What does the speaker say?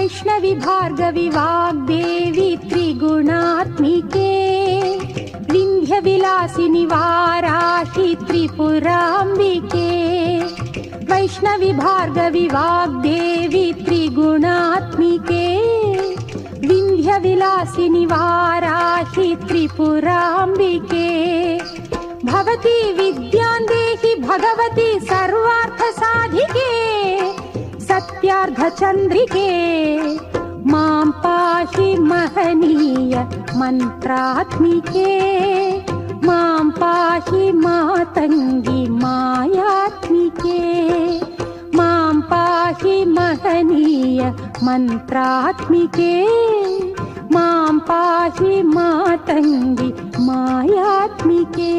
वैष्णवी भार्गवी वाग्देवी त्रिगुणात्मिके विन्ध्यविलासिनि वाराहि त्रिपुराम्बिके वैष्णवी भार्गवी वाग्देवी त्रिगुणात्मिके विन्ध्यविलासिनि वाराहि त्रिपुराम्बिके भवती विद्यां देहि भगवती सर्वार्थसाधिके सत्यार्धचन्द्रिके मां पाहि महनीय मन्त्रात्मिके मां पाहि मातङ्गी मायात्मिके मां पाहि महनीय मन्त्रात्मिके मां पाहि मातङ्गी मायात्मिके।